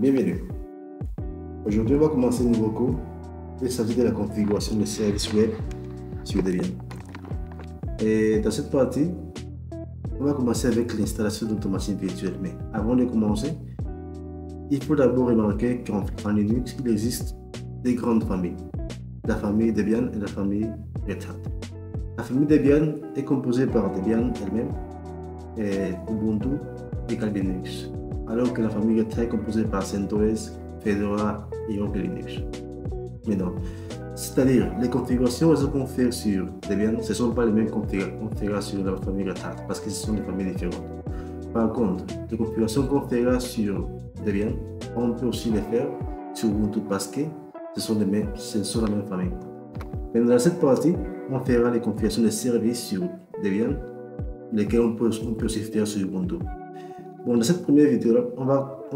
Bienvenue. Aujourd'hui, on va commencer un nouveau cours. Il s'agit de la configuration de services web sur Debian. Et dans cette partie, on va commencer avec l'installation de notre machine virtuelle. Mais avant de commencer, il faut d'abord remarquer qu'en Linux, il existe des grandes familles. La famille Debian et la famille Red Hat. La famille Debian est composée par Debian elle-même, et Ubuntu et Kali Linux, alors que la famille Red Hat est composée par CentOS, Fedora et Oracle Linux. Mais non, c'est-à-dire les configurations qu'on fait sur Debian, ce ne sont pas les mêmes configurations sur la famille Red Hat, parce que ce sont des familles différentes. Par contre, les configurations qu'on fera sur Debian, on peut aussi les faire sur Ubuntu parce que ce sont la même famille. Mais dans cette partie, on fera les configurations de services sur Debian, lesquelles on peut aussi faire sur Ubuntu. Bon, dans cette première vidéo, on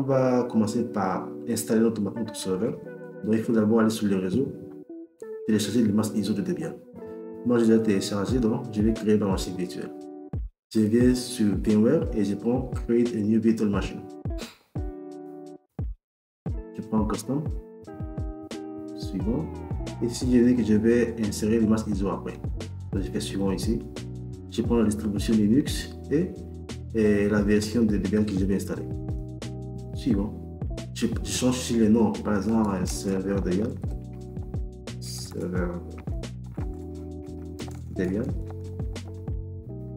va commencer par installer notre serveur. Donc, il faut d'abord aller sur le réseau, télécharger le masque ISO de Debian. Moi, j'ai déjà téléchargé, donc je vais créer ma machine virtuelle. Je viens sur VMware et je prends Create a new virtual machine. Je prends Custom, suivant. Et ici, je dis que je vais insérer le masque ISO après. Donc, je fais suivant ici. Je prends la distribution Linux et la version de Debian que je vais installer. Suivant. Je change ici les noms, par exemple, un serveur Debian. Serveur Debian.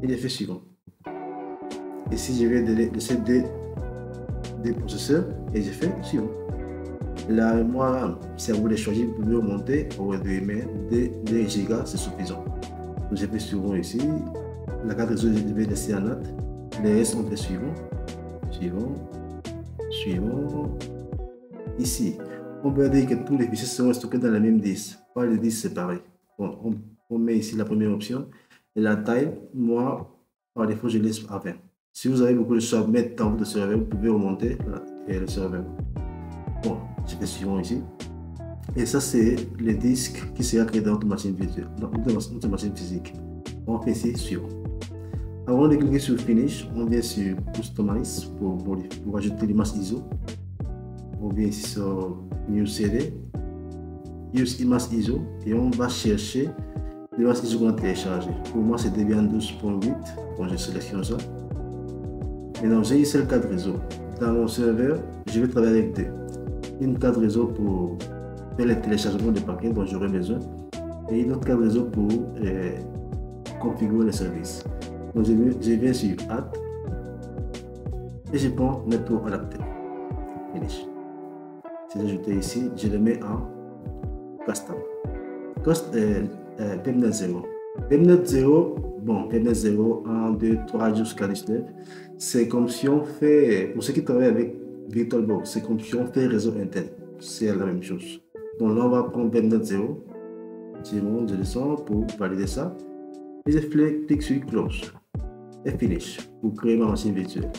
Et je fais suivant. Ici, je vais laisser des processeurs et je fais suivant. La mémoire RAM, c'est à vous de choisir, vous pouvez monter au réduire, mais 2 Go, c'est suffisant. Donc, je fais suivant ici. La carte réseau, je vais laisser en note. Les restes, on fait suivant. Suivant. Ici, on peut dire que tous les fichiers seront stockés dans la même disque, pas les disques séparés. Bon, on met ici la première option. Et la taille, moi, par défaut, je laisse à 20. Si vous avez beaucoup de choix à mettre dans votre serveur, vous pouvez remonter le serveur. Bon, je fais suivant ici. Et ça, c'est le disque qui sera créé dans notre machine virtuelle, dans notre machine physique. On fait ici suivant. Avant de cliquer sur Finish, on vient sur Customize pour ajouter l'image ISO. On vient ici sur New CD, Use Image ISO et on va chercher l'image ISO qu'on a téléchargé. Pour moi, c'est Debian 12.8. Bon, je sélectionne ça. Maintenant, j'ai ici le cadre réseau. Dans mon serveur, je vais travailler avec une carte réseau pour faire le téléchargement de paquets dont j'aurai besoin et une autre carte réseau pour configurer les services. Donc je viens sur Add et je prends Network Adapter. Finish. C'est ajouté ici, je le mets en Custom. PEMNet 0. PEMNet 0, bon, PEMNet 0, 1, 2, 3 jusqu'à 19. C'est comme si on fait, pour ceux qui travaillent avec VirtualBox, c'est comme si on fait réseau interne. C'est la même chose. Donc là, on va prendre PEMNet 0. Je monte, je descends pour valider ça. Et je clique sur Close et Finish pour créer ma machine virtuelle.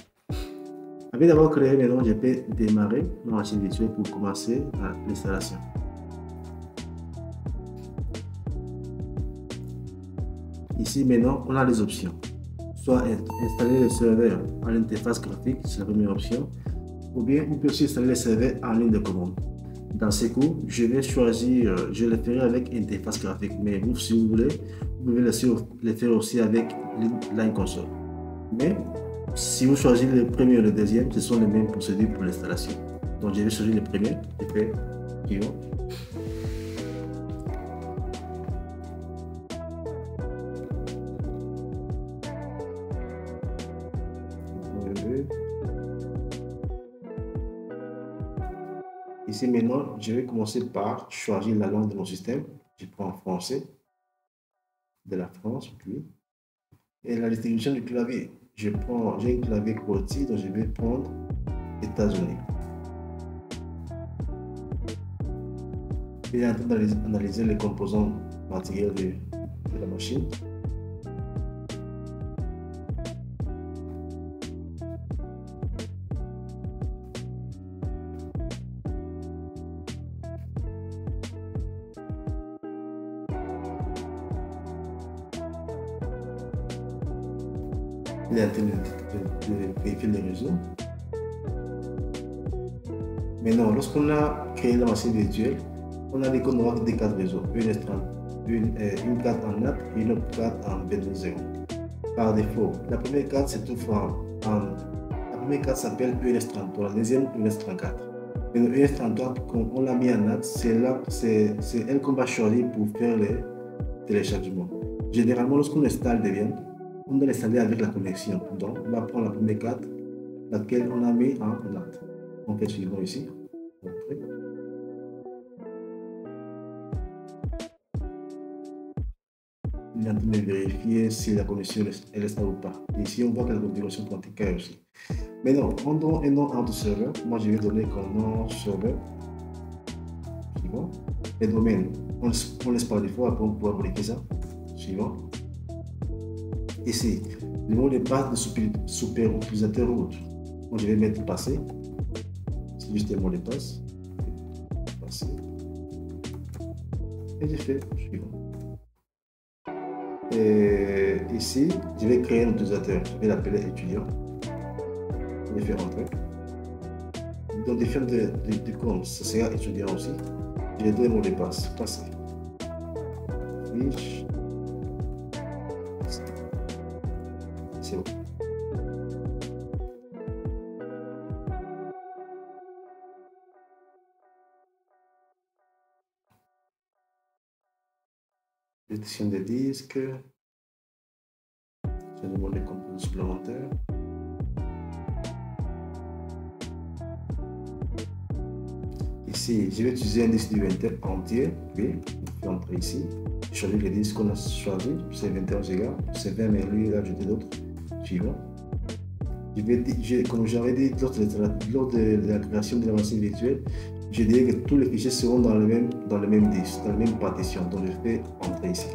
Après d'avoir créé, maintenant, je peux démarrer ma machine virtuelle pour commencer l'installation. Ici, maintenant, on a les options. Soit installer le serveur à l'interface graphique, c'est la première option, ou bien on peut aussi installer le serveur en ligne de commande. Dans ces cours, je vais choisir, je le ferai avec interface graphique, mais vous, si vous voulez, vous pouvez le faire aussi avec Line Console. Mais si vous choisissez le premier ou le deuxième, ce sont les mêmes procédures pour l'installation. Donc je vais choisir le premier, je fais suivant. Ici maintenant, je vais commencer par choisir la langue de mon système. Je prends français, de la France, puis. Et la distribution du clavier, j'ai un clavier QWERTY, donc je vais prendre États-Unis. Et en train d'analyser les composants matériels de la machine. Il est en train de vérifier les réseaux. Maintenant, lorsqu'on a créé la machine virtuelle, on a dit qu'on aura des cartes réseau, une carte en NAT et une autre carte en B2.0. Par défaut, la première carte se trouve la première carte s'appelle ENS33, la deuxième ENS34. Mais le ENS33, quand on l'a mis en NAT, c'est elle qu'on va choisir pour faire les téléchargements. Généralement, lorsqu'on installe Debian, on doit l'installer avec la connexion. Donc, on va prendre la première carte, laquelle on a mis en NAT. On fait suivant ici. Il est en train de vérifier si la connexion est stable ou pas. Ici, on voit que la configuration quantique est aussi. Maintenant, on donne un nom à notre serveur. Moi, je vais donner comme nom serveur. Suivant. Les domaines, on laisse par défaut, après on pourra modifier ça. Suivant. Ici, le mot de passe de super utilisateur root. Moi, je vais mettre passé. C'est juste un mot de passe. Passé. Et j'ai fait suivant. Et ici, je vais créer un utilisateur. Je vais l'appeler étudiant. Je vais faire entrer. L'identifiant du compte, ce sera étudiant aussi. Je vais donner mon mot de passe. Passé. Fiche. C'est bon. Gestion des disques. Je demande des composants supplémentaires. Ici, je vais utiliser un disque du 21 entier. Oui, je vais entrer ici. Je choisis le disque qu'on a choisi. C'est 21 Go. C'est 20, mais lui, il a ajouté d'autres. Suivant. Comme j'avais dit lors de la création de la machine virtuelle, je dirais que tous les fichiers seront dans le même disque, dans la même partition. Donc, je fais entrer ici.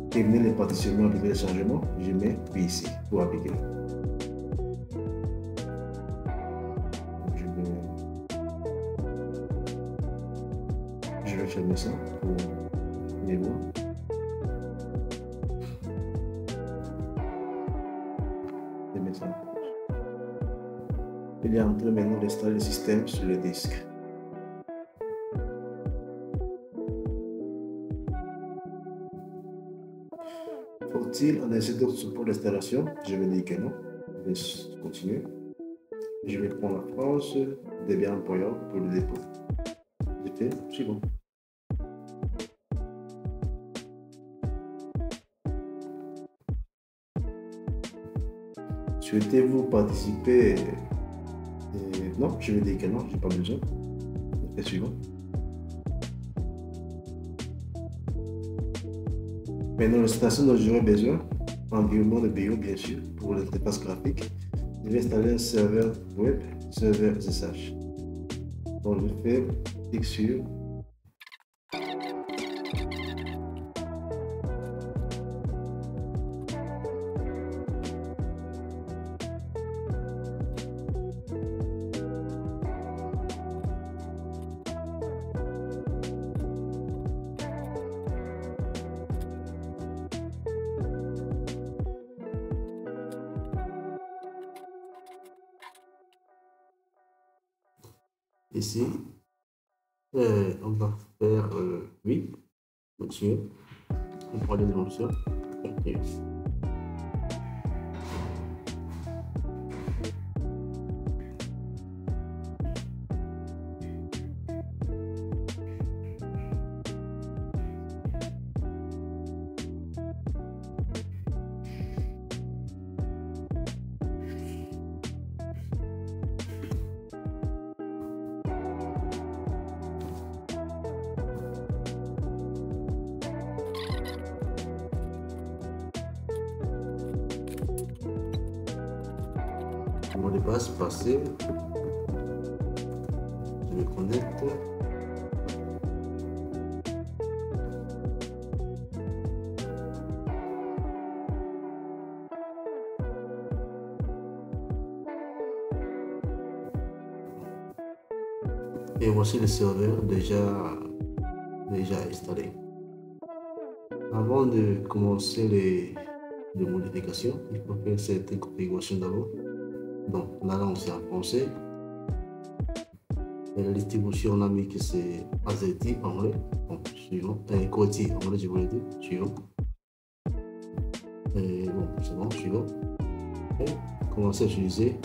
Terminer les partitionnements avec les changements, je mets puis ici pour appliquer. Je vais fermer ça pour les voir. Et mettre ça en pause. Il est en train maintenant d'installer le système sur le disque. Faut-il en essayer d'autres supports d'installation? Je vais dire que non. Je vais continuer. Je vais prendre la phrase Debian.org pour le dépôt. J'ai fait suivant. Souhaitez-vous participer? Non, je vais dire que non, j'ai pas besoin. Je fais suivant. Maintenant, l'installation dont j'aurai besoin, environnement de bureau bien sûr, pour l'interface graphique. Je vais installer un serveur web, serveur SSH. Donc je fais clic sur ici, on va faire oui, monsieur, on prend les options. Okay. Mot de passe passé. Je me connecte. Et voici le serveur déjà installé. Avant de commencer les modifications, il faut faire certaines configurations d'abord. Donc la langue c'est en français. La distribution, on a mis que c'est AZT anglais. Bon, suivant. QWERTY anglais, je voulais dire. Suivant. Et bon, c'est bon, suivant. Et commencer à utiliser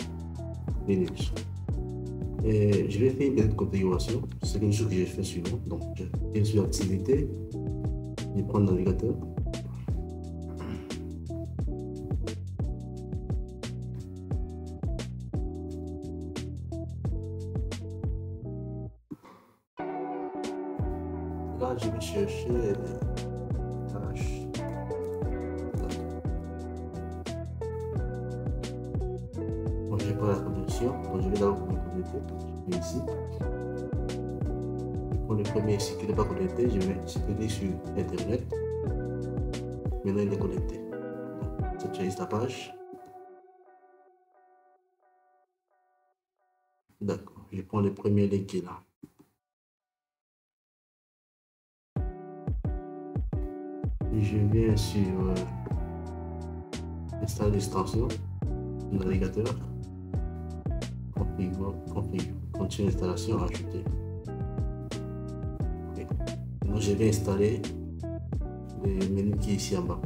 Linux. Et je vais faire une petite configuration. C'est quelque chose que j'ai fait suivant. Donc, je viens sur Activité. Je prends le navigateur. Là, je vais chercher tâches. Bon, je prends la connexion. Donc, je vais d'abord me connecter. Je vais ici. Pour le premier ici qui n'est pas connecté, je vais cliquer sur Internet. Maintenant, il est connecté. Donc, j'utilise la page. D'accord. Je prends le premier lien qui est là. Je viens sur installer l'extension du navigateur, configure, continue l'installation, ajouter. Okay. Donc je vais installer le menu qui est ici en bas.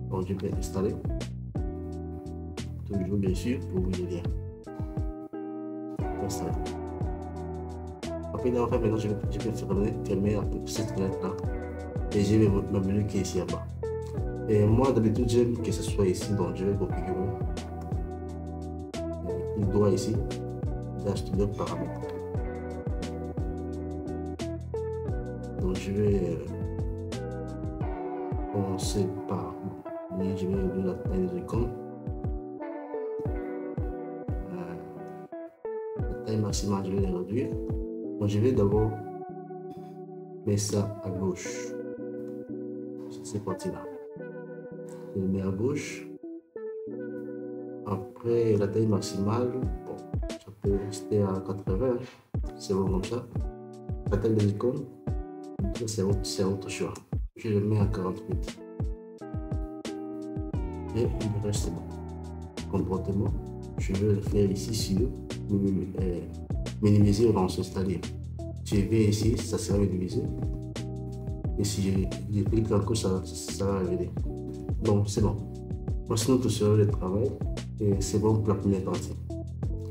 Donc je vais installer, toujours bien sûr pour ouvrir le lien. Installer. Après d'avoir fait, maintenant je vais fermer cette fenêtre là. Et j'ai le menu qui est ici en bas. Et moi d'habitude j'aime que ce soit ici, donc je vais configurer. Il doit ici d'acheter paramètres. Donc je vais commencer par je vais ouvrir la taille des icônes. La taille maximale je vais les réduire. Donc je vais d'abord mettre ça à gauche. C'est parti là. Je le mets à gauche. Après la taille maximale, bon, ça peut rester à 80, c'est bon comme ça. La taille des icônes, c'est votre choix. Je le mets à 48. Et le reste c'est bon. Comportement, je vais le faire ici sur minimiser ou s'installer. Je vais ici, ça sera minimisé. Et si je clique encore, ça va revenir. Donc c'est bon. Voici notre serveur de travail et c'est bon pour la première partie.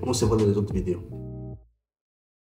On se voit dans les autres vidéos.